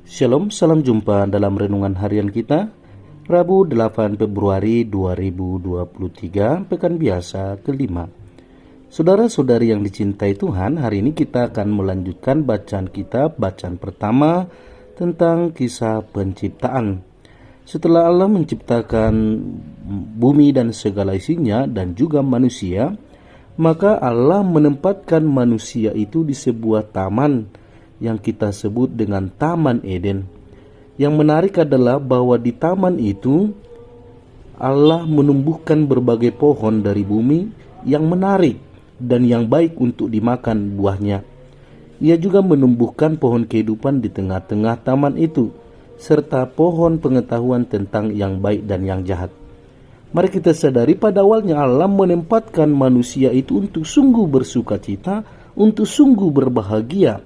Shalom, salam jumpa dalam renungan harian kita Rabu 8 Februari 2023, pekan biasa kelima. Saudara-saudari yang dicintai Tuhan, hari ini kita akan melanjutkan bacaan kitab, bacaan pertama tentang kisah penciptaan. Setelah Allah menciptakan bumi dan segala isinya dan juga manusia, maka Allah menempatkan manusia itu di sebuah taman yang kita sebut dengan Taman Eden. Yang menarik adalah bahwa di taman itu Allah menumbuhkan berbagai pohon dari bumi yang menarik dan yang baik untuk dimakan buahnya. Ia juga menumbuhkan pohon kehidupan di tengah-tengah taman itu, serta pohon pengetahuan tentang yang baik dan yang jahat. Mari kita sadari pada awalnya Allah menempatkan manusia itu untuk sungguh bersukacita, untuk sungguh berbahagia,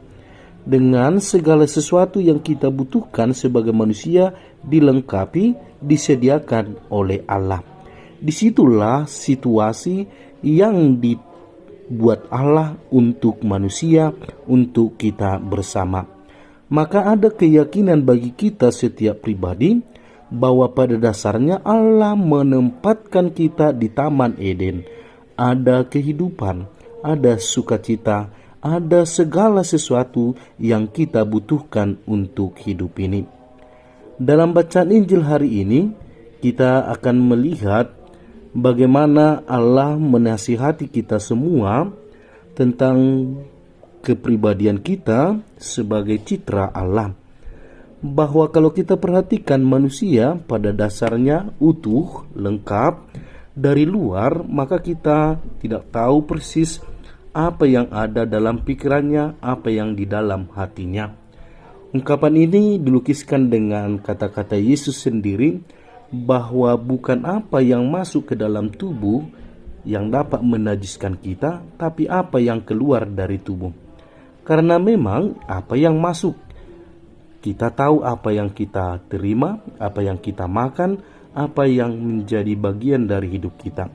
dengan segala sesuatu yang kita butuhkan sebagai manusia dilengkapi, disediakan oleh Allah. Disitulah situasi yang dibuat Allah untuk manusia, untuk kita bersama. Maka ada keyakinan bagi kita setiap pribadi bahwa pada dasarnya Allah menempatkan kita di Taman Eden. Ada kehidupan, ada sukacita, ada segala sesuatu yang kita butuhkan untuk hidup ini. Dalam bacaan Injil hari ini, kita akan melihat bagaimana Allah menasihati kita semua tentang kepribadian kita sebagai citra Allah. Bahwa kalau kita perhatikan manusia pada dasarnya utuh, lengkap, dari luar, maka kita tidak tahu persis apa yang ada dalam pikirannya, apa yang di dalam hatinya. Ungkapan ini dilukiskan dengan kata-kata Yesus sendiri, bahwa bukan apa yang masuk ke dalam tubuh yang dapat menajiskan kita, tapi apa yang keluar dari tubuh. Karena memang apa yang masuk, kita tahu apa yang kita terima, apa yang kita makan, apa yang menjadi bagian dari hidup kita.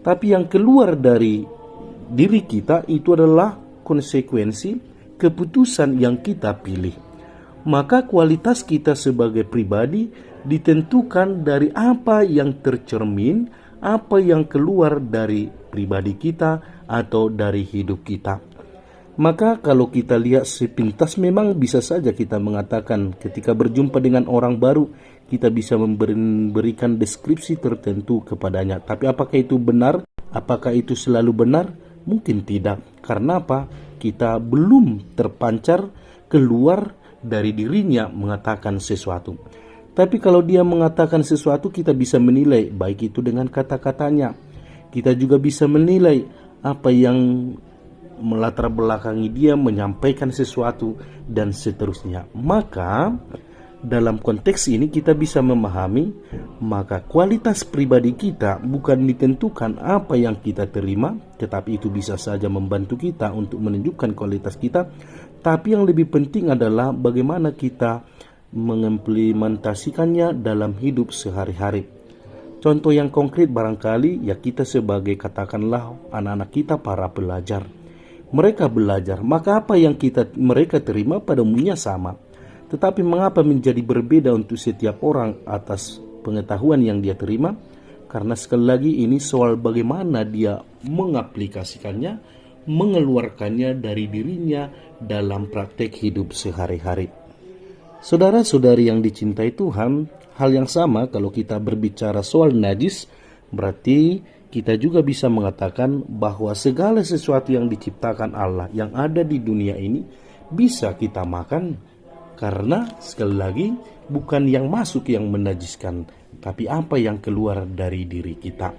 Tapi yang keluar dari diri kita itu adalah konsekuensi keputusan yang kita pilih. Maka kualitas kita sebagai pribadi ditentukan dari apa yang tercermin, apa yang keluar dari pribadi kita atau dari hidup kita. Maka kalau kita lihat sepintas, memang bisa saja kita mengatakan ketika berjumpa dengan orang baru, kita bisa memberikan deskripsi tertentu kepadanya. Tapi apakah itu benar? Apakah itu selalu benar? Mungkin tidak. Karena apa? Kita belum terpancar keluar dari dirinya mengatakan sesuatu. Tapi kalau dia mengatakan sesuatu, kita bisa menilai, baik itu dengan kata-katanya. Kita juga bisa menilai apa yang melatar belakangi dia menyampaikan sesuatu dan seterusnya. Maka dalam konteks ini kita bisa memahami, maka kualitas pribadi kita bukan ditentukan apa yang kita terima, tetapi itu bisa saja membantu kita untuk menunjukkan kualitas kita. Tapi yang lebih penting adalah bagaimana kita mengimplementasikannya dalam hidup sehari-hari. Contoh yang konkret barangkali ya kita sebagai katakanlah anak-anak kita para pelajar. Mereka belajar, maka apa yang mereka terima pada umumnya sama. Tetapi mengapa menjadi berbeda untuk setiap orang atas pengetahuan yang dia terima? Karena sekali lagi ini soal bagaimana dia mengaplikasikannya, mengeluarkannya dari dirinya dalam praktek hidup sehari-hari. Saudara-saudari yang dicintai Tuhan, hal yang sama kalau kita berbicara soal najis, berarti kita juga bisa mengatakan bahwa segala sesuatu yang diciptakan Allah yang ada di dunia ini bisa kita makan. Karena sekali lagi bukan yang masuk yang menajiskan, tapi apa yang keluar dari diri kita.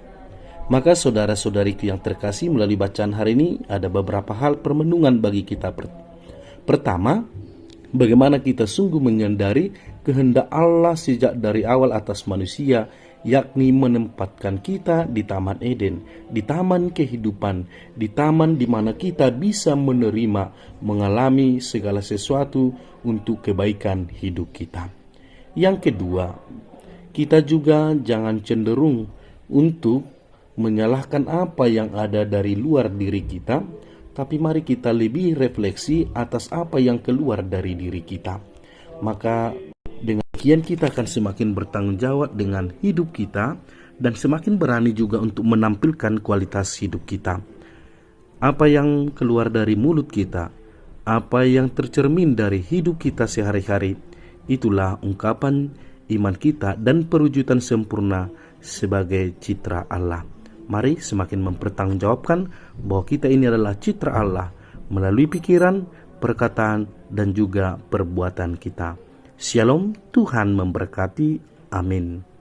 Maka saudara-saudariku yang terkasih, melalui bacaan hari ini ada beberapa hal permenungan bagi kita. Pertama, bagaimana kita sungguh menyadari kehendak Allah sejak dari awal atas manusia, yakni menempatkan kita di Taman Eden, di taman kehidupan, di taman di mana kita bisa menerima, mengalami segala sesuatu untuk kebaikan hidup kita. Yang kedua, kita juga jangan cenderung untuk menyalahkan apa yang ada dari luar diri kita, tapi mari kita lebih refleksi atas apa yang keluar dari diri kita. maka dengan demikian kita akan semakin bertanggung jawab dengan hidup kita dan semakin berani juga untuk menampilkan kualitas hidup kita. Apa yang keluar dari mulut kita, apa yang tercermin dari hidup kita sehari-hari, itulah ungkapan iman kita dan perwujudan sempurna sebagai citra Allah. Mari semakin mempertanggungjawabkan bahwa kita ini adalah citra Allah melalui pikiran, perkataan, dan juga perbuatan kita. Shalom, Tuhan memberkati. Amin.